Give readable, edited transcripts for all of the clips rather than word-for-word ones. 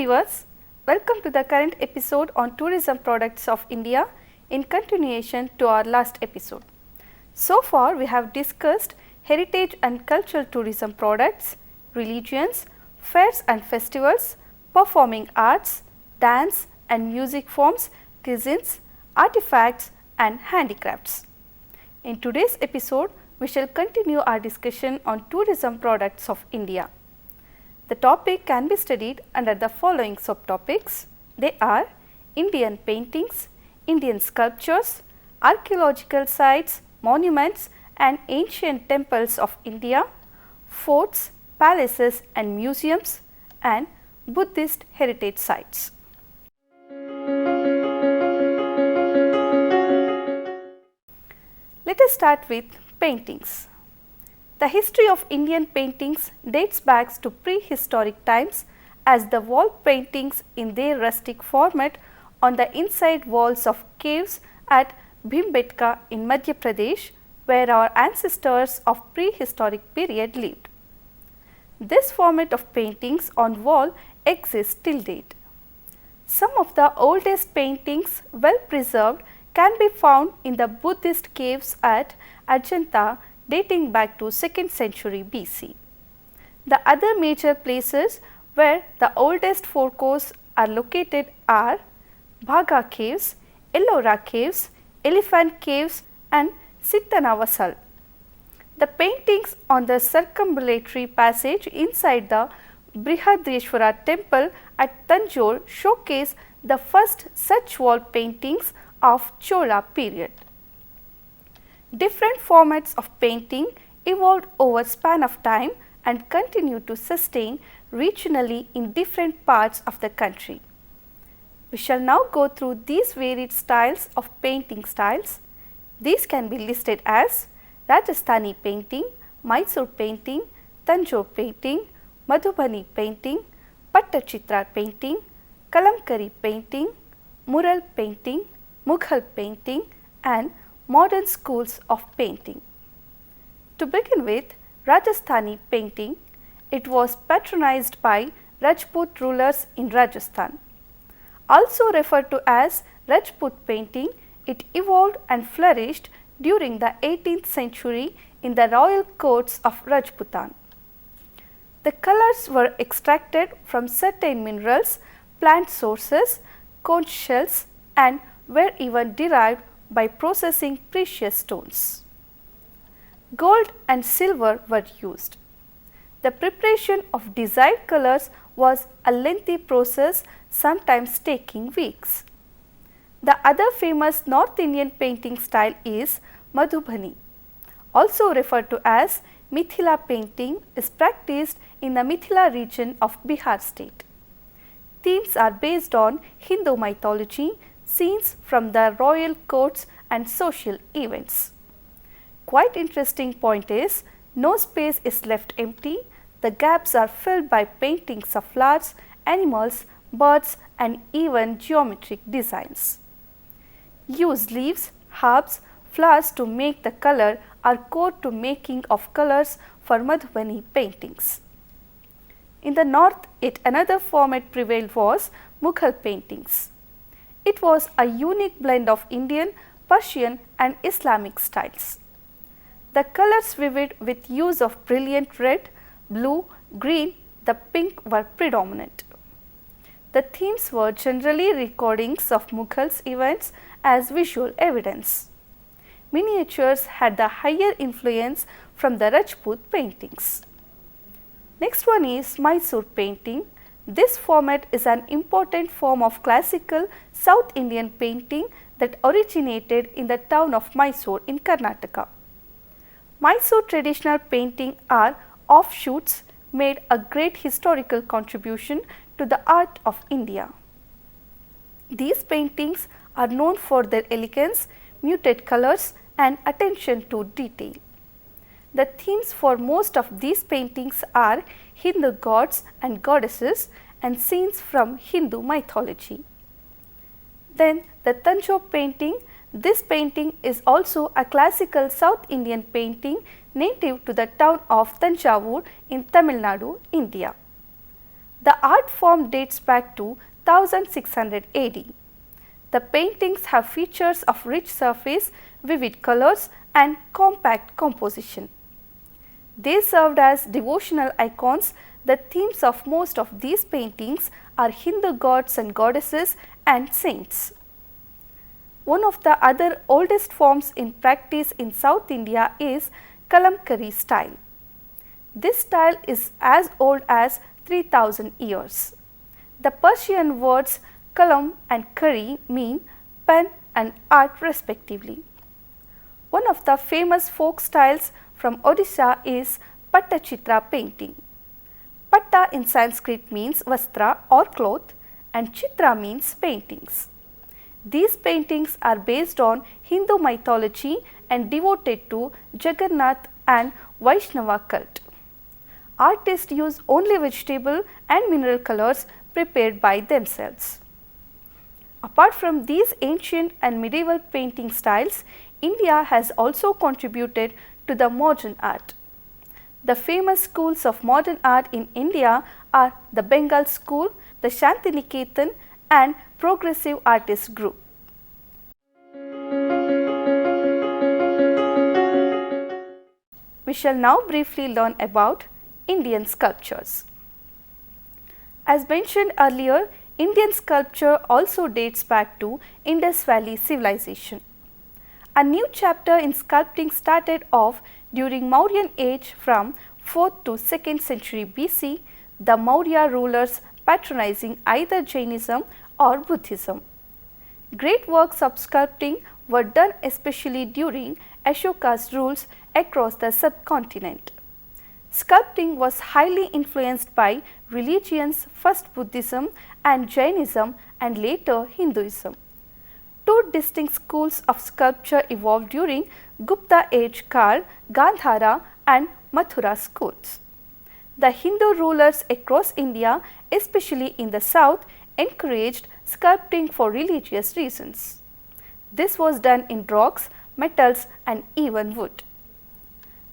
viewers, welcome to the current episode on tourism products of India in continuation to our last episode. So far we have discussed heritage and cultural tourism products, religions, fairs and festivals, performing arts, dance and music forms, cuisines, artifacts and handicrafts. In today's episode, we shall continue our discussion on tourism products of India. The topic can be studied under the following subtopics. They are Indian paintings, Indian sculptures, archaeological sites, monuments and ancient temples of India, forts, palaces and museums, and Buddhist heritage sites. Let us start with paintings. The history of Indian paintings dates back to prehistoric times, as the wall paintings in their rustic format on the inside walls of caves at Bhimbetka in Madhya Pradesh, where our ancestors of prehistoric period lived. This format of paintings on wall exists till date. Some of the oldest paintings well preserved can be found in the Buddhist caves at Ajanta dating back to 2nd century BC. The other major places where the oldest forts are located are Bhaga caves, Ellora caves, Elephant caves and Sittanavasal. The paintings on the circumambulatory passage inside the Brihadeshwara temple at Tanjore showcase the first such wall paintings of Chola period. Different formats of painting evolved over span of time and continue to sustain regionally in different parts of the country. We shall now go through these varied styles of painting styles. These can be listed as Rajasthani painting, Mysore painting, Tanjore painting, Madhubani painting, Pattachitra painting, Kalamkari painting, mural painting, Mughal painting and modern schools of painting. To begin with, Rajasthani painting, it was patronized by Rajput rulers in Rajasthan. Also referred to as Rajput painting, it evolved and flourished during the 18th century in the royal courts of Rajputan. The colors were extracted from certain minerals, plant sources, conch shells and were even derived by processing precious stones. Gold and silver were used. The preparation of desired colors was a lengthy process, sometimes taking weeks. The other famous North Indian painting style is Madhubani, also referred to as Mithila painting, is practiced in the Mithila region of Bihar state. Themes are based on Hindu mythology, scenes from the royal courts and social events. Quite interesting point is, no space is left empty, the gaps are filled by paintings of flowers, animals, birds and even geometric designs. Use leaves, herbs, flowers to make the color are core to making of colors for Madhubani paintings. In the north, yet another format prevailed was Mughal paintings. It was a unique blend of Indian, Persian and Islamic styles. The colors vivid with use of brilliant red, blue, green, the pink were predominant. The themes were generally recordings of Mughals events as visual evidence. Miniatures had the higher influence from the Rajput paintings. Next one is Mysore painting. This format is an important form of classical South Indian painting that originated in the town of Mysore in Karnataka. Mysore traditional painting are offshoots made a great historical contribution to the art of India. These paintings are known for their elegance, muted colors and attention to detail. The themes for most of these paintings are Hindu gods and goddesses and scenes from Hindu mythology. Then the Tanjore painting. This painting is also a classical South Indian painting native to the town of Tanjavur in Tamil Nadu, India. The art form dates back to 1600 AD. The paintings have features of rich surface, vivid colors and compact composition. They served as devotional icons. The themes of most of these paintings are Hindu gods and goddesses and saints. One of the other oldest forms in practice in South India is Kalamkari style. This style is as old as 3000 years. The Persian words Kalam and Kari mean pen and art respectively. One of the famous folk styles from Odisha is Chitra Painting. Patta in Sanskrit means vastra or cloth and Chitra means paintings. These paintings are based on Hindu mythology and devoted to Jagannath and Vaishnava cult. Artists use only vegetable and mineral colors prepared by themselves. Apart from these ancient and medieval painting styles, India has also contributed to the modern art. The famous schools of modern art in India are the Bengal School, the Shantiniketan and Progressive Artist Group. We shall now briefly learn about Indian sculptures. As mentioned earlier, Indian sculpture also dates back to Indus Valley civilization. A new chapter in sculpting started off during Mauryan age from 4th to 2nd century BC, the Maurya rulers patronizing either Jainism or Buddhism. Great works of sculpting were done especially during Ashoka's rules across the subcontinent. Sculpting was highly influenced by religions, first Buddhism and Jainism and later Hinduism. Two distinct schools of sculpture evolved during Gupta age called Gandhara and Mathura schools. The Hindu rulers across India, especially in the south, encouraged sculpting for religious reasons. This was done in rocks, metals and even wood.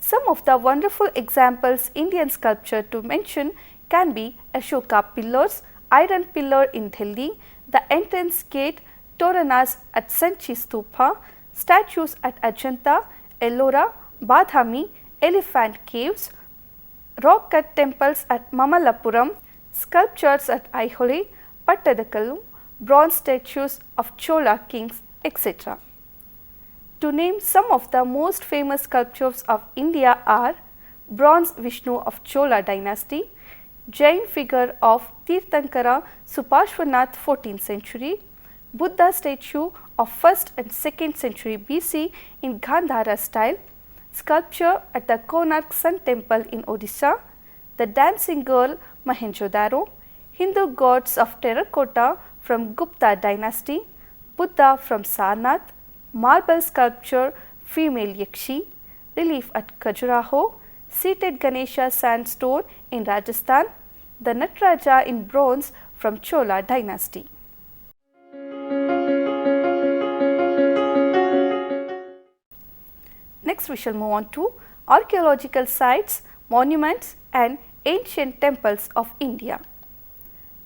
Some of the wonderful examples Indian sculpture to mention can be Ashoka pillars, iron pillar in Delhi, the entrance gate, Toranas at Sanchi Stupa, statues at Ajanta, Ellora, Badhami, elephant caves, rock cut temples at Mamallapuram, sculptures at Aihole, Pattadakalu, bronze statues of Chola kings, etc. To name some of the most famous sculptures of India are bronze Vishnu of Chola dynasty, Jain figure of Tirthankara Supashwanath 14th century, Buddha statue of 1st and 2nd century BC in Gandhara style, sculpture at the Konark Sun temple in Odisha, the dancing girl Mohenjo-daro, Hindu gods of terracotta from Gupta dynasty, Buddha from Sarnath, marble sculpture female Yakshi, relief at Khajuraho, seated Ganesha sandstone in Rajasthan, the Nataraja in bronze from Chola dynasty. Next we shall move on to archaeological sites, monuments and ancient temples of India.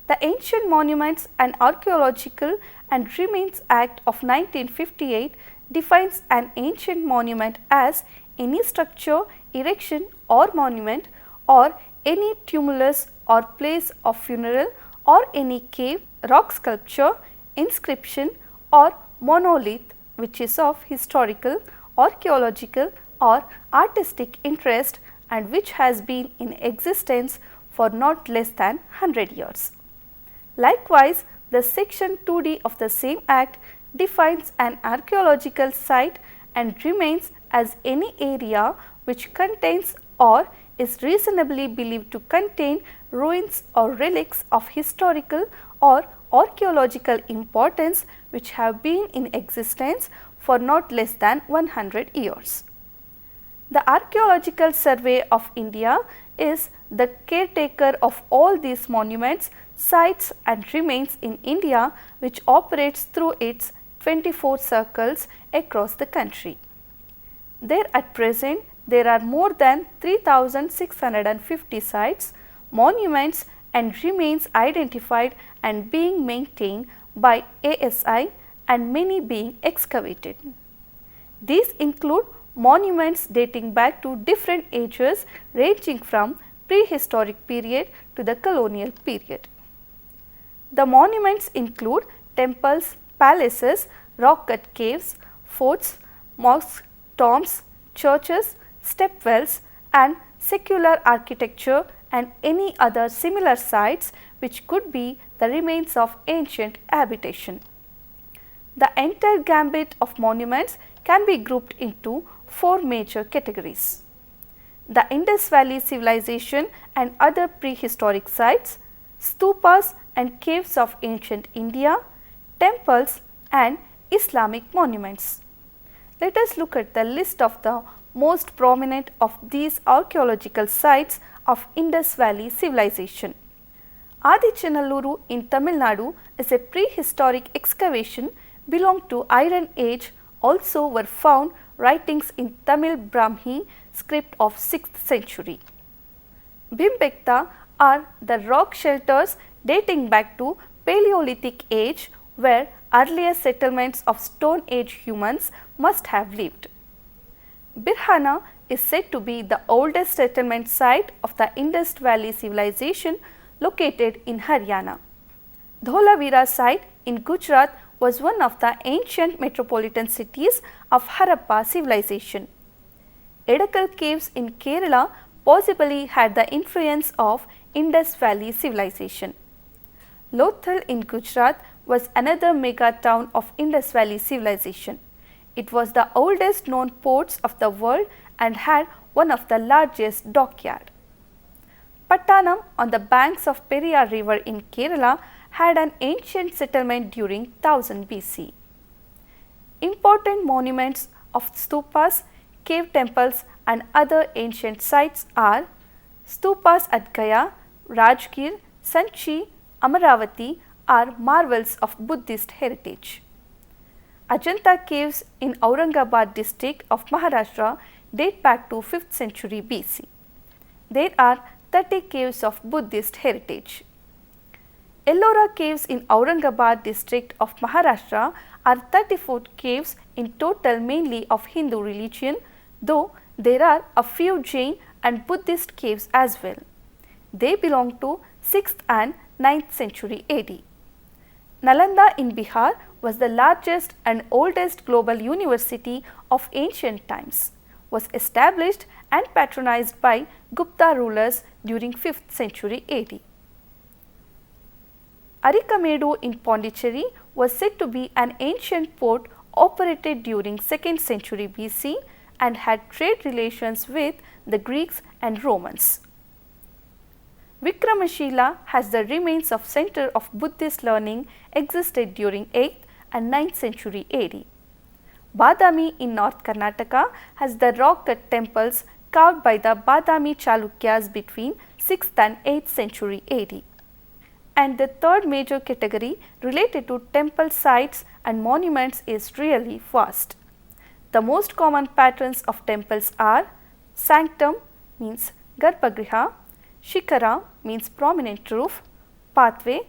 The Ancient Monuments and Archaeological and Remains Act of 1958 defines an ancient monument as any structure, erection or monument or any tumulus or place of funeral or any cave, rock sculpture, inscription or monolith which is of historical, archaeological or artistic interest and which has been in existence for not less than 100 years. Likewise, the section 2D of the same act defines an archaeological site and remains as any area which contains or is reasonably believed to contain ruins or relics of historical or archaeological importance which have been in existence for not less than 100 years. The Archaeological Survey of India is the caretaker of all these monuments, sites and remains in India which operates through its 24 circles across the country. There at present there are more than 3650 sites, monuments and remains identified and being maintained by ASI and many being excavated. These include monuments dating back to different ages ranging from prehistoric period to the colonial period. The monuments include temples, palaces, rock-cut caves, forts, mosques, tombs, churches, stepwells and secular architecture and any other similar sites which could be the remains of ancient habitation. The entire gambit of monuments can be grouped into 4 major categories: the Indus Valley civilization and other prehistoric sites, stupas and caves of ancient India, temples and Islamic monuments. Let us look at the list of the most prominent of these archaeological sites of Indus Valley civilization. Adichanalluru in Tamil Nadu is a prehistoric excavation belonging to Iron Age. Also were found writings in Tamil Brahmi script of 6th century. Bhimbekta are the rock shelters dating back to Paleolithic age where earlier settlements of Stone Age humans must have lived. Birhana is said to be the oldest settlement site of the Indus Valley civilization located in Haryana. Dholavira site in Gujarat was one of the ancient metropolitan cities of Harappa civilization. Edakal caves in Kerala possibly had the influence of Indus Valley civilization. Lothal in Gujarat was another mega town of Indus Valley civilization. It was the oldest known ports of the world and had one of the largest dockyard. Pattanam on the banks of Periyar river in Kerala had an ancient settlement during 1000 BC. Important monuments of stupas, cave temples and other ancient sites are stupas at Gaya, Rajgir, Sanchi, Amaravati are marvels of Buddhist heritage. Ajanta caves in Aurangabad district of Maharashtra date back to 5th century BC. There are 30 caves of Buddhist heritage. Ellora caves in Aurangabad district of Maharashtra are 34 caves in total, mainly of Hindu religion, though there are a few Jain and Buddhist caves as well. They belong to 6th and 9th century AD. Nalanda in Bihar was the largest and oldest global university of ancient times, was established and patronized by Gupta rulers during 5th century AD. Arikamedu in Pondicherry was said to be an ancient port operated during 2nd century BC and had trade relations with the Greeks and Romans. Vikramashila has the remains of center of Buddhist learning existed during 8th and 9th century AD. Badami in North Karnataka has the rock-cut temples carved by the Badami Chalukyas between 6th and 8th century AD. And the third major category related to temple sites and monuments is really vast. The most common patterns of temples are sanctum means Garbhagriha, Shikara means prominent roof, pathway,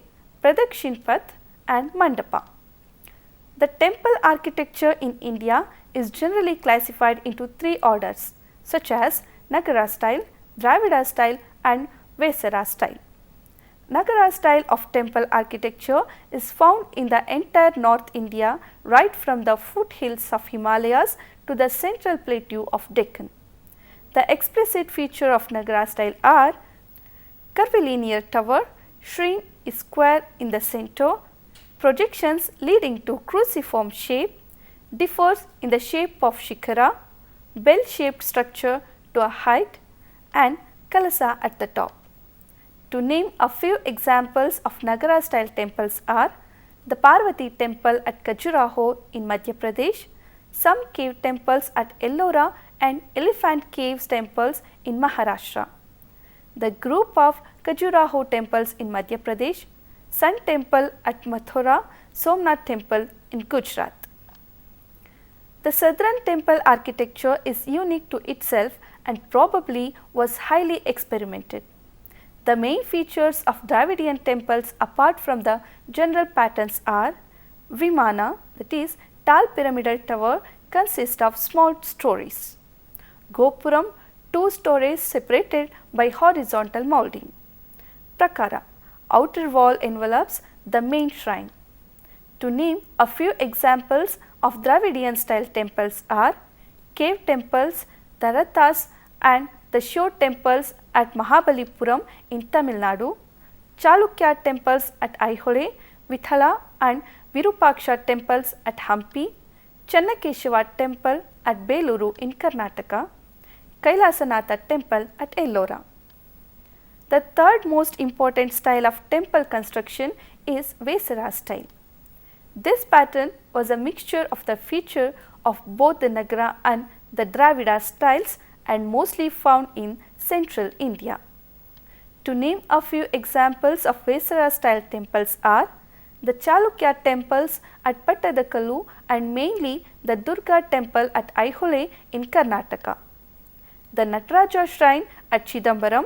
Pradakshinpath and Mandapa. The temple architecture in India is generally classified into 3 orders such as Nagara style, Dravida style and Vesara style. Nagara style of temple architecture is found in the entire North India right from the foothills of Himalayas to the central plateau of Deccan. The explicit feature of Nagara style are curvilinear tower, shrine is square in the center, projections leading to cruciform shape, differs in the shape of shikara, bell shaped structure to a height and kalasa at the top. To name a few examples of Nagara style temples are the Parvati temple at Khajuraho in Madhya Pradesh, some cave temples at Ellora and elephant caves temples in Maharashtra, the group of Khajuraho temples in Madhya Pradesh, Sun temple at Mathura, Somnath temple in Gujarat. The southern temple architecture is unique to itself and probably was highly experimented. The main features of Dravidian temples apart from the general patterns are Vimana, that is tall pyramidal tower consists of small stories. Gopuram, 2 stories separated by horizontal moulding. Prakara, outer wall envelopes the main shrine. To name a few examples of Dravidian style temples are cave temples, the Rathas and the shore temples at Mahabalipuram in Tamil Nadu, Chalukya temples at Aihole, Vithala and Virupaksha temples at Hampi, Channakeshava temple at Beluru in Karnataka, Kailasanatha temple at Ellora. The third most important style of temple construction is Vesara style. This pattern was a mixture of the feature of both the Nagara and the Dravida styles and mostly found in central India. To name a few examples of Vesara style temples are the Chalukya temples at Pattadakalu and mainly the Durga temple at Aihole in Karnataka, the Nataraja shrine at Chidambaram,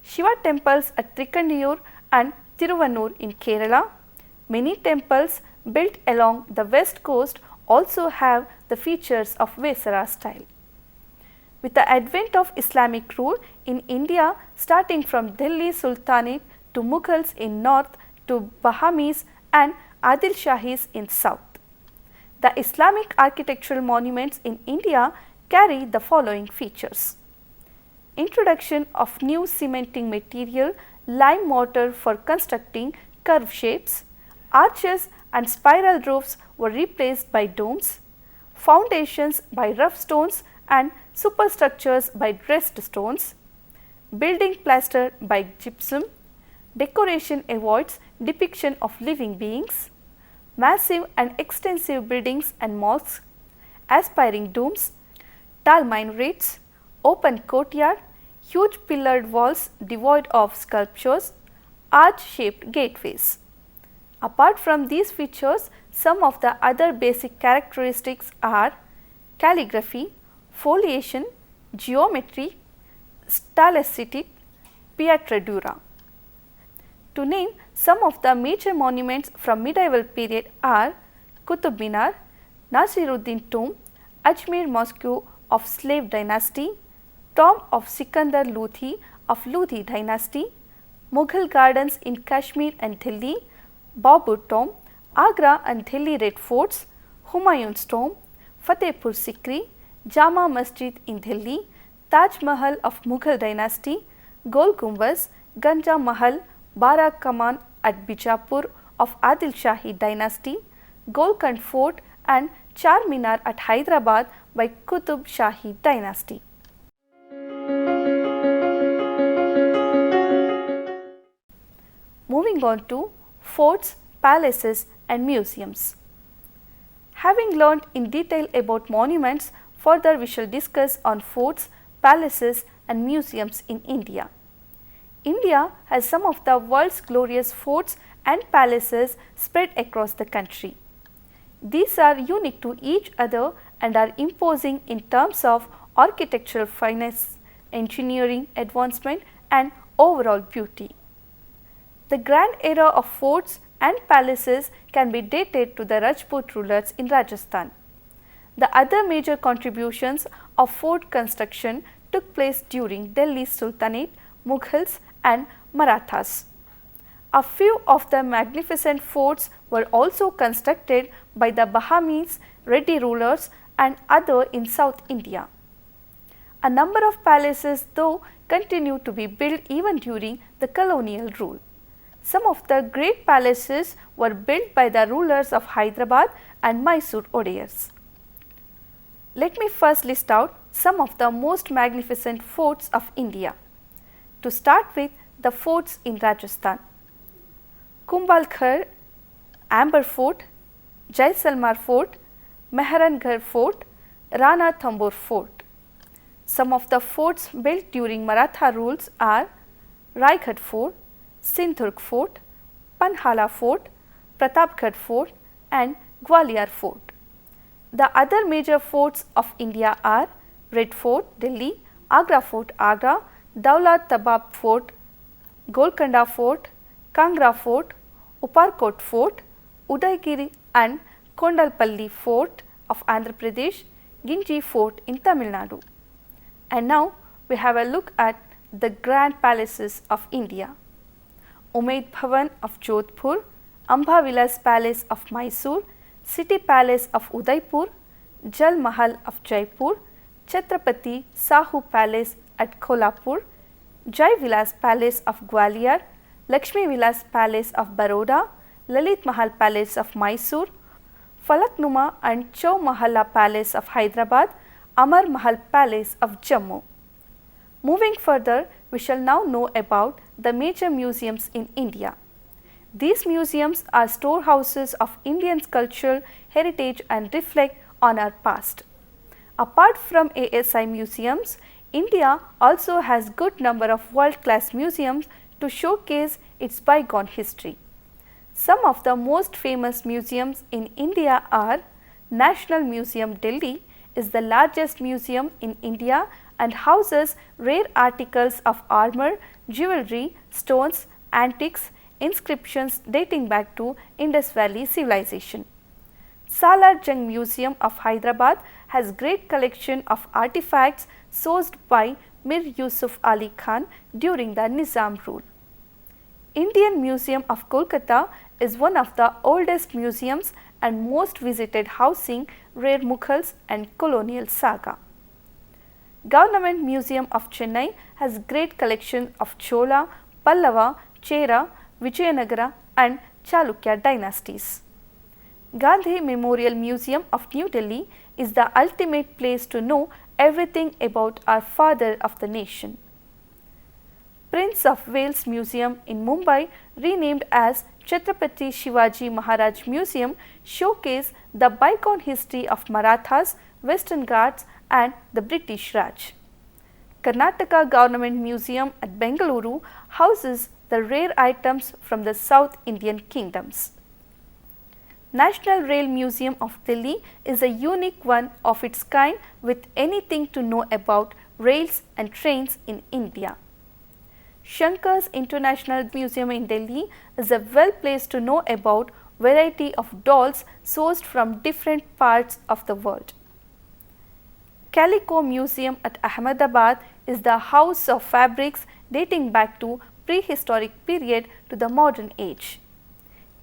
Shiva temples at Trikandiyur and Tiruvannur in Kerala. Many temples built along the west coast also have the features of Vesara style. With the advent of Islamic rule in India starting from Delhi Sultanate to Mughals in north to Bahamis and Adil Shahis in south, the Islamic architectural monuments in India carry the following features. Introduction of new cementing material, lime mortar for constructing curve shapes, arches and spiral roofs were replaced by domes, foundations by rough stones and superstructures by dressed stones, building plaster by gypsum, decoration avoids depiction of living beings, massive and extensive buildings and mosques, aspiring domes, tall minarets, open courtyard, huge pillared walls devoid of sculptures, arch-shaped gateways. Apart from these features, some of the other basic characteristics are calligraphy, foliation, geometry, stalactitic, pietra. To name some of the major monuments from medieval period are Qutub Minar, Nasiruddin tomb, Ajmer Mosque of slave dynasty, tomb of Sikandar Lodhi of Lodhi dynasty, Mughal gardens in Kashmir and Delhi, Babur tomb, Agra and Delhi Red Forts, Humayun's tomb, Fatehpur Sikri, Jama Masjid in Delhi, Taj Mahal of Mughal dynasty, Gol Gumbaz, Ganja Mahal, Bara Kaman at Bijapur of Adil Shahi dynasty, Golkand Fort and Charminar at Hyderabad by Qutub Shahi dynasty. Moving on to forts, palaces and museums. Having learned in detail about monuments, further we shall discuss on forts, palaces and museums in India. India has some of the world's glorious forts and palaces spread across the country. These are unique to each other and are imposing in terms of architectural finesse, engineering advancement and overall beauty. The grand era of forts and palaces can be dated to the Rajput rulers in Rajasthan. The other major contributions of fort construction took place during Delhi Sultanate, Mughals and Marathas. A few of the magnificent forts were also constructed by the Bahamis, Reddy rulers and other in South India. A number of palaces though continue to be built even during the colonial rule. Some of the great palaces were built by the rulers of Hyderabad and Mysore Odayars. Let me first list out some of the most magnificent forts of India. To start with, the forts in Rajasthan. Kumbhalgarh, Amber Fort, Jaisalmer Fort, Mehrangarh Fort, Rana Thambore Fort. Some of the forts built during Maratha rules are Raigad Fort, Sindhurg Fort, Panhala Fort, Pratapgarh Fort and Gwalior Fort. The other major forts of India are Red Fort, Delhi, Agra Fort, Agra, Daulat Tabab Fort, Golconda Fort, Kangra Fort, Uparkot Fort, Udaygiri and Kondalpalli Fort of Andhra Pradesh, Ginji Fort in Tamil Nadu. And now we have a look at the grand palaces of India. Umaid Bhavan of Jodhpur, Amba Vilas Palace of Mysore, City Palace of Udaipur, Jal Mahal of Jaipur, Chatrapathi Sahu Palace at Kolhapur, Jai Vilas Palace of Gwalior, Lakshmi Vilas Palace of Baroda, Lalit Mahal Palace of Mysore, Falaknuma and Chau Mahalla Palace of Hyderabad, Amar Mahal Palace of Jammu. Moving further, we shall now know about the major museums in India. These museums are storehouses of Indians' cultural heritage and reflect on our past. Apart from ASI museums, India also has good number of world-class museums to showcase its bygone history. Some of the most famous museums in India are National Museum Delhi is the largest museum in India and houses rare articles of armor, jewelry, stones, antiques, inscriptions dating back to Indus Valley civilization. Salar Jung Museum of Hyderabad has great collection of artifacts sourced by Mir Yusuf Ali Khan during the Nizam rule. Indian Museum of Kolkata is one of the oldest museums and most visited, housing rare Mughals and colonial saga. Government Museum of Chennai has great collection of Chola, Pallava, Chera, Vijayanagara and Chalukya dynasties. Gandhi Memorial Museum of New Delhi is the ultimate place to know everything about our father of the nation. Prince of Wales Museum in Mumbai, renamed as Chatrapathi Shivaji Maharaj Museum, showcase the bygone history of Marathas, Western Ghats and the British Raj. Karnataka Government Museum at Bengaluru houses the rare items from the South Indian kingdoms. National Rail Museum of Delhi is a unique one of its kind with anything to know about rails and trains in India. Shankar's International Museum in Delhi is a well placed to know about variety of dolls sourced from different parts of the world. Calico Museum at Ahmedabad is the house of fabrics dating back to prehistoric period to the modern age.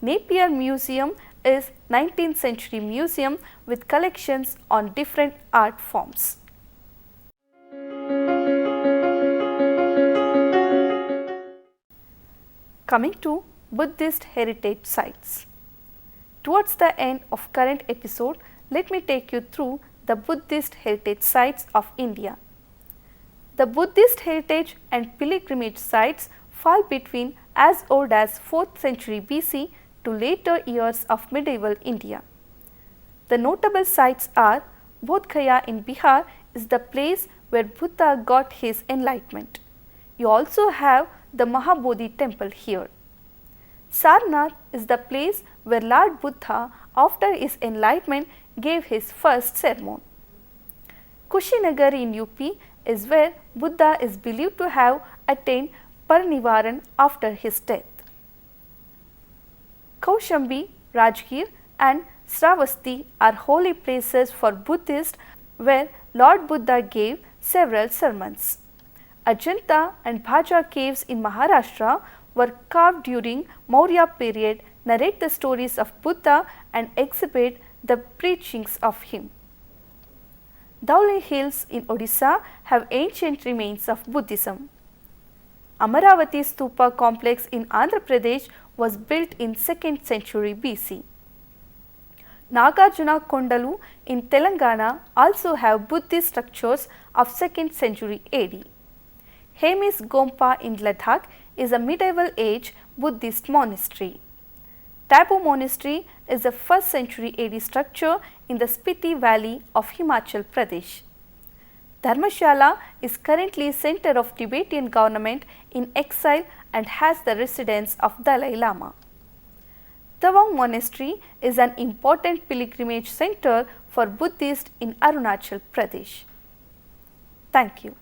Napier Museum is 19th century museum with collections on different art forms. Coming to Buddhist heritage sites. Towards the end of current episode, let me take you through the Buddhist heritage sites of India. The Buddhist heritage and pilgrimage sites fall between as old as 4th century BC to later years of medieval India. The notable sites are Bodh Gaya in Bihar is the place where Buddha got his enlightenment. You also have the Mahabodhi Temple here. Sarnath is the place where Lord Buddha, after his enlightenment, gave his first sermon. Kushinagar in UP is where Buddha is believed to have attained Parinivaran after his death. Kaushambi, Rajgir and Sravasti are holy places for Buddhists where Lord Buddha gave several sermons. Ajanta and Bhaja caves in Maharashtra were carved during Maurya period, narrate the stories of Buddha and exhibit the preachings of him. Dhauli hills in Odisha have ancient remains of Buddhism. Amaravati Stupa complex in Andhra Pradesh was built in 2nd century BC. Nagarjuna Kondalu in Telangana also have Buddhist structures of 2nd century AD. Hemis Gompa in Ladakh is a medieval age Buddhist monastery. Tabu Monastery is a 1st century AD structure in the Spiti Valley of Himachal Pradesh. Dharmashala is currently center of Tibetan government in exile and has the residence of Dalai Lama. Tawang Monastery is an important pilgrimage center for Buddhists in Arunachal Pradesh. Thank you.